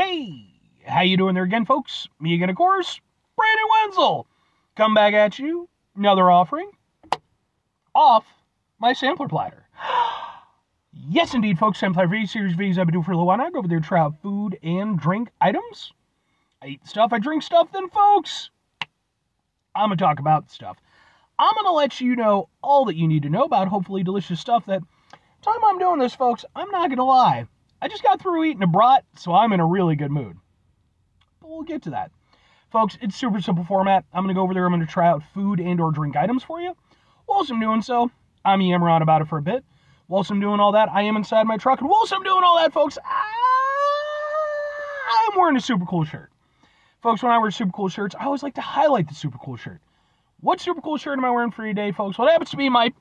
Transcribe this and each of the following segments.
Hey, how you doing there again, folks? Me again, of course, Brandon Wenzel. Come back at you, another offering off my sampler platter. Yes, indeed, folks, sampler series videos I've been doing for a little while now. I go over there to try out food and drink items. I eat stuff, I drink stuff, then, folks, I'm going to talk about stuff. I'm going to let you know all that you need to know about hopefully delicious stuff that, time I'm doing this, folks, I'm not going to lie. I just got through eating a brat, so I'm in a really good mood. But we'll get to that. Folks, it's super simple format. I'm going to go over there, I'm going to try out food and or drink items for you. Whilst I'm doing so, I'm yammering on about it for a bit. Whilst I'm doing all that, I am inside my truck. And whilst I'm doing all that, folks, I'm wearing a super cool shirt. Folks, when I wear super cool shirts, I always like to highlight the super cool shirt. What super cool shirt am I wearing for today, folks? Well, it happens to be my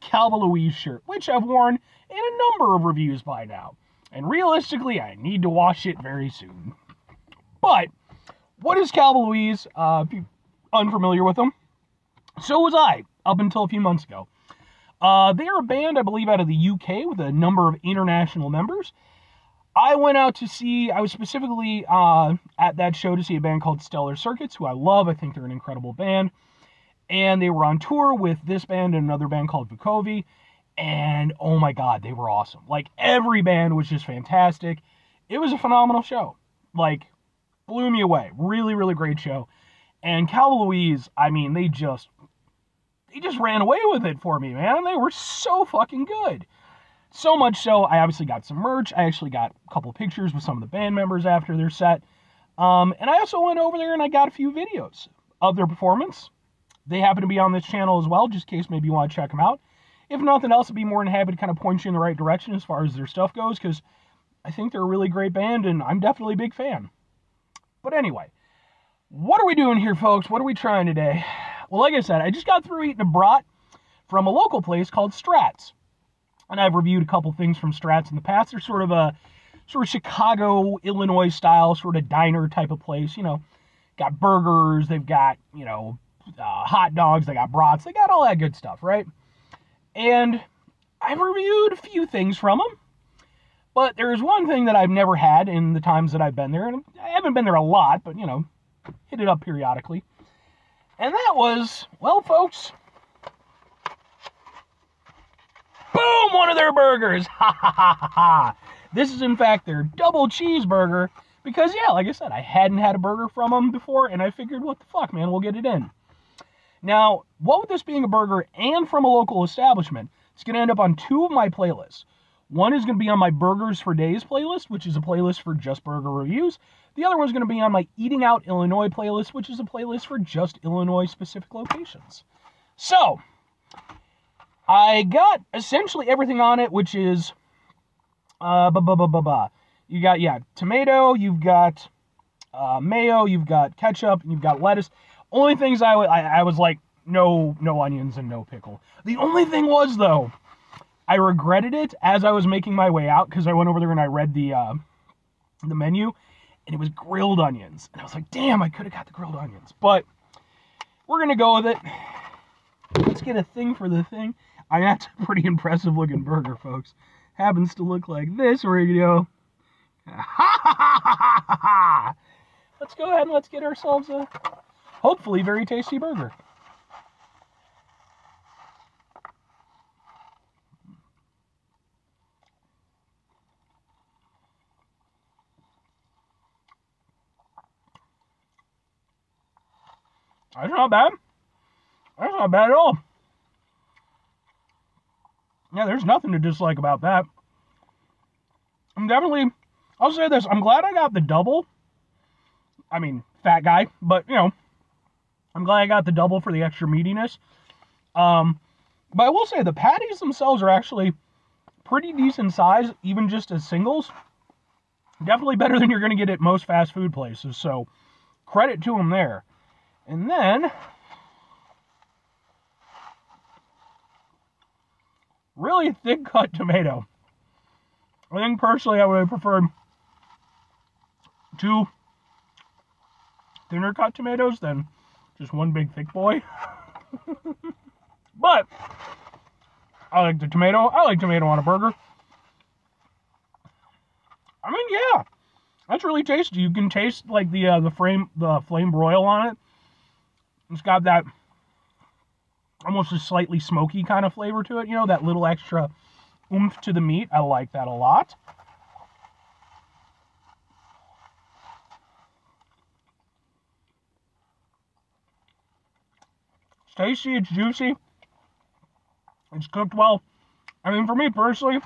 Calvin Louise shirt, which I've worn in a number of reviews by now. And realistically, I need to wash it very soon. But, what is Calvin Louise? If you're unfamiliar with them, so was I, up until a few months ago. They are a band, I believe, out of the UK with a number of international members. I went out to see, I was specifically at that show to see a band called Stellar Circuits, who I love. I think they're an incredible band. And they were on tour with this band and another band called Vukovi. And, oh my God, they were awesome. Like, every band was just fantastic. It was a phenomenal show. Like, blew me away. Really, really great show. And Calvin Louise, I mean, they just ran away with it for me, man. They were so fucking good. So much so, I obviously got some merch. I actually got a couple of pictures with some of the band members after their set. And I also went over there and I got a few videos of their performance. They happen to be on this channel as well, just in case maybe you want to check them out. If nothing else, I'd be more than happy to kind of point you in the right direction as far as their stuff goes, because I think they're a really great band, and I'm definitely a big fan. But anyway, what are we doing here, folks? What are we trying today? Well, like I said, I just got through eating a brat from a local place called Strat. And I've reviewed a couple things from Strat in the past. They're sort of Chicago, Illinois style, sort of diner type of place. You know, got burgers, they've got, you know, hot dogs, they got brats, they got all that good stuff, right? And I've reviewed a few things from them. But there's one thing that I've never had in the times that I've been there. And I haven't been there a lot, but, you know, hit it up periodically. And that was, well, folks, boom, one of their burgers. Ha, ha, ha, ha, ha. This is, in fact, their double cheeseburger. Because, yeah, like I said, I hadn't had a burger from them before, and I figured, what the fuck, man, we'll get it in. Now, what with this being a burger and from a local establishment, it's going to end up on two of my playlists. One is going to be on my Burgers for Days playlist, which is a playlist for just burger reviews. The other one's going to be on my Eating Out Illinois playlist, which is a playlist for just Illinois-specific locations. So, I got essentially everything on it, which is, you got, yeah, tomato, you've got mayo, you've got ketchup, and you've got lettuce. Only things I was like, no onions and no pickle. The only thing was, though, I regretted it as I was making my way out, because I went over there and I read the menu, and it was grilled onions. And I was like, damn, I could have got the grilled onions. But we're going to go with it. Let's get a thing for the thing. I got a pretty impressive looking burger, folks. Happens to look like this. Where you go. Let's go ahead and let's get ourselves a hopefully very tasty burger. That's not bad. That's not bad at all. Yeah, there's nothing to dislike about that. I'll say this, I'm glad I got the double. I mean, fat guy, but, you know, I'm glad I got the double for the extra meatiness. But I will say, the patties themselves are actually pretty decent size, even just as singles. Definitely better than you're going to get at most fast food places, so credit to them there. And then, really thick cut tomato. I think personally I would have preferred 2 thinner cut tomatoes than just one big thick boy. But I like the tomato. I like tomato on a burger. I mean, yeah. That's really tasty. You can taste like the flame broil on it. It's got that almost a slightly smoky kind of flavor to it. You know, that little extra oomph to the meat. I like that a lot. It's tasty. It's juicy. It's cooked well. I mean, for me personally,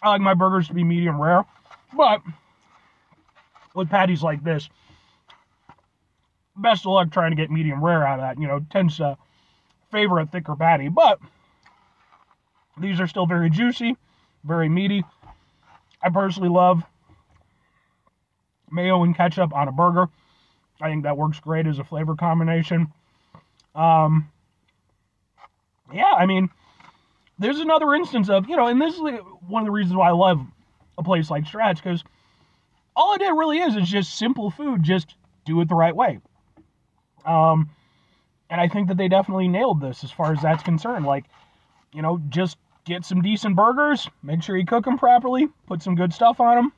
I like my burgers to be medium rare, but with patties like this, best of luck trying to get medium rare out of that. You know, tends to favor a thicker patty, but these are still very juicy, very meaty. I personally love mayo and ketchup on a burger. I think that works great as a flavor combination. Yeah, I mean, there's another instance of, you know, and this is one of the reasons why I love a place like Strat's, because all it really is just simple food, just do it the right way. And I think that they definitely nailed this as far as that's concerned. Like, you know, just get some decent burgers, make sure you cook them properly, put some good stuff on them.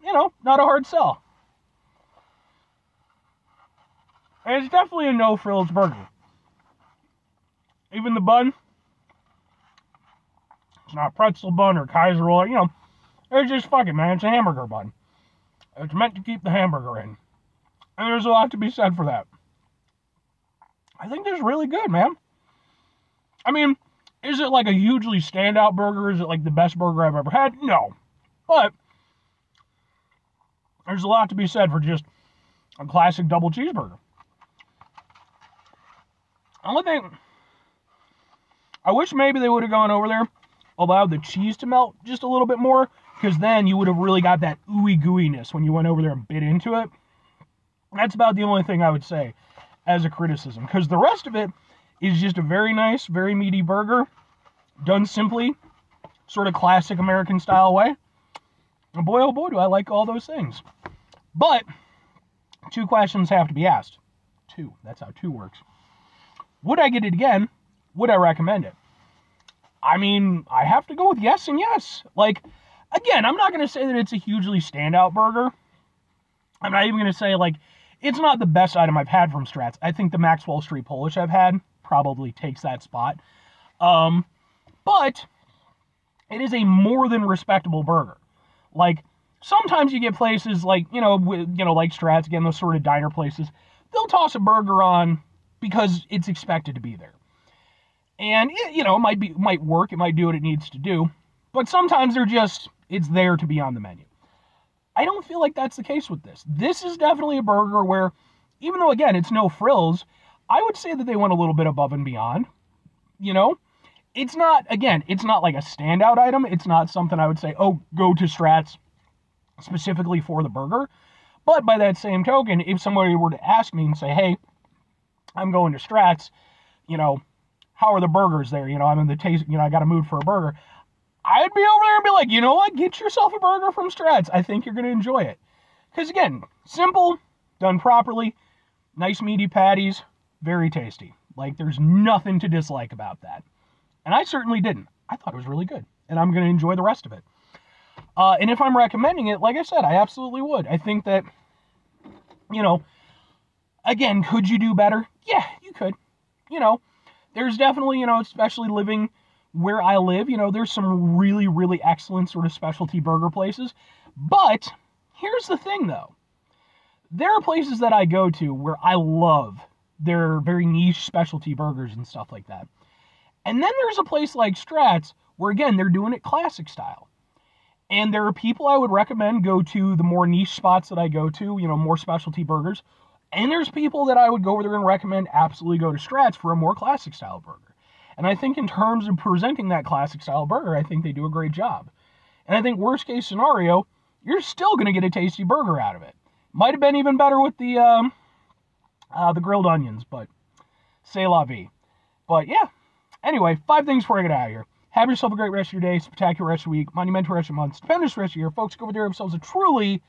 You know, not a hard sell. And it's definitely a no-frills burger. Even the bun, it's not a pretzel bun or Kaiser roll, you know, it's just fucking, man, it's a hamburger bun. It's meant to keep the hamburger in. And there's a lot to be said for that. I think this is really good, man. I mean, is it like a hugely standout burger? Is it like the best burger I've ever had? No. But there's a lot to be said for just a classic double cheeseburger. Only thing, I wish maybe they would have gone over there, allowed the cheese to melt just a little bit more, because then you would have really got that ooey gooiness when you went over there and bit into it. That's about the only thing I would say as a criticism, because the rest of it is just a very nice, very meaty burger, done simply, sort of classic American style way. And boy, oh boy, do I like all those things. But 2 questions have to be asked. 2, that's how 2 works. Would I get it again? Would I recommend it? I mean, I have to go with yes and yes. Like, again, I'm not going to say that it's a hugely standout burger. I'm not even going to say, like, it's not the best item I've had from Strat's. I think the Maxwell Street Polish I've had probably takes that spot. But it is a more than respectable burger. Like, sometimes you get places like, like Strat's, again, those sort of diner places, they'll toss a burger on because it's expected to be there. And, it might work, it might do what it needs to do, but sometimes it's there to be on the menu. I don't feel like that's the case with this. This is definitely a burger where, even though, again, it's no frills, I would say that they went a little bit above and beyond. It's not like a standout item. It's not something I would say, oh, go to Strat's specifically for the burger. But by that same token, if somebody were to ask me and say, hey, I'm going to Strat's, how are the burgers there? I'm in the taste, I got a mood for a burger. I'd be over there and be like, you know what? Get yourself a burger from Strat's. I think you're going to enjoy it. Because again, simple, done properly, nice meaty patties, very tasty. Like, there's nothing to dislike about that. And I certainly didn't. I thought it was really good. And I'm going to enjoy the rest of it. And if I'm recommending it, like I said, I absolutely would. I think that, again, could you do better? Yeah, you could. There's definitely, especially living where I live, there's some really, really excellent sort of specialty burger places. But here's the thing, though. There are places that I go to where I love their very niche specialty burgers and stuff like that. And then there's a place like Strat's where, again, they're doing it classic style. And there are people I would recommend go to the more niche spots that I go to, more specialty burgers. And there's people that I would go over there and recommend absolutely go to Strat's for a more classic style burger. And I think in terms of presenting that classic style burger, I think they do a great job. And I think worst case scenario, you're still going to get a tasty burger out of it. Might have been even better with the grilled onions, but c'est la vie. But yeah, anyway, 5 things before I get out of here. Have yourself a great rest of your day, spectacular rest of the week, monumental rest of your month, stupendous rest of your year. Folks, go over there and have themselves a truly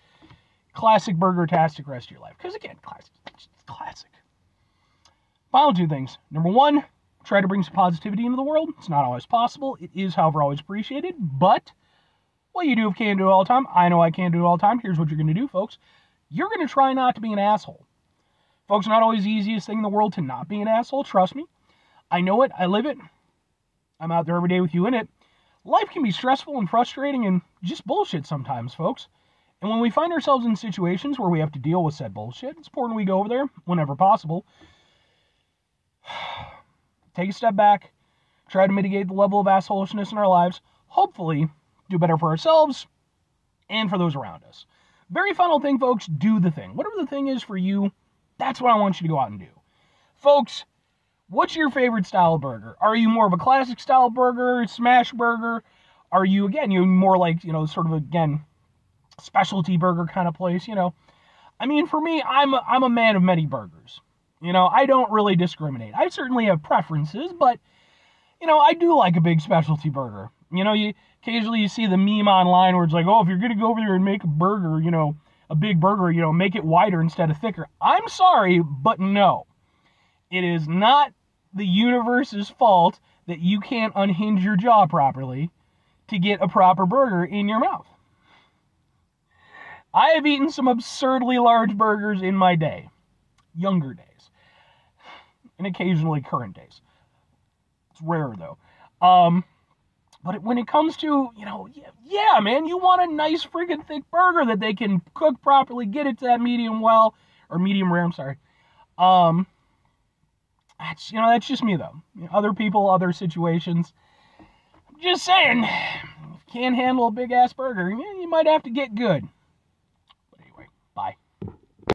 classic burger-tastic rest of your life. Because again, it's classic. Final 2 things. Number 1, try to bring some positivity into the world. It's not always possible. It is, however, always appreciated. But Well, you do if can't do it all the time. I know I can't do it all the time. Here's what you're going to do, folks. You're going to try not to be an asshole. Folks, not always the easiest thing in the world to not be an asshole. Trust me. I know it. I live it. I'm out there every day with you in it. Life can be stressful and frustrating and just bullshit sometimes, folks. And when we find ourselves in situations where we have to deal with said bullshit, it's important we go over there whenever possible. Take a step back. Try to mitigate the level of assholishness in our lives. Hopefully, do better for ourselves and for those around us. Very final thing, folks, do the thing. Whatever the thing is for you, that's what I want you to go out and do. Folks, what's your favorite style of burger? Are you more of a classic style burger, smash burger? Are you, again, you're more like, sort of, again, specialty burger kind of place, I mean, for me, I'm a man of many burgers. I don't really discriminate. I certainly have preferences, but, I do like a big specialty burger. Occasionally you see the meme online where it's like, oh, if you're going to go over there and make a burger, a big burger, make it wider instead of thicker. I'm sorry, but no. It is not the universe's fault that you can't unhinge your jaw properly to get a proper burger in your mouth. I have eaten some absurdly large burgers in my day. Younger days. And occasionally current days. It's rarer, though. But when it comes to, yeah, man, you want a nice friggin' thick burger that they can cook properly, get it to that medium well, or medium rare, I'm sorry. That's just me, though. Other people, other situations. Just saying, if you can't handle a big-ass burger, you might have to get good.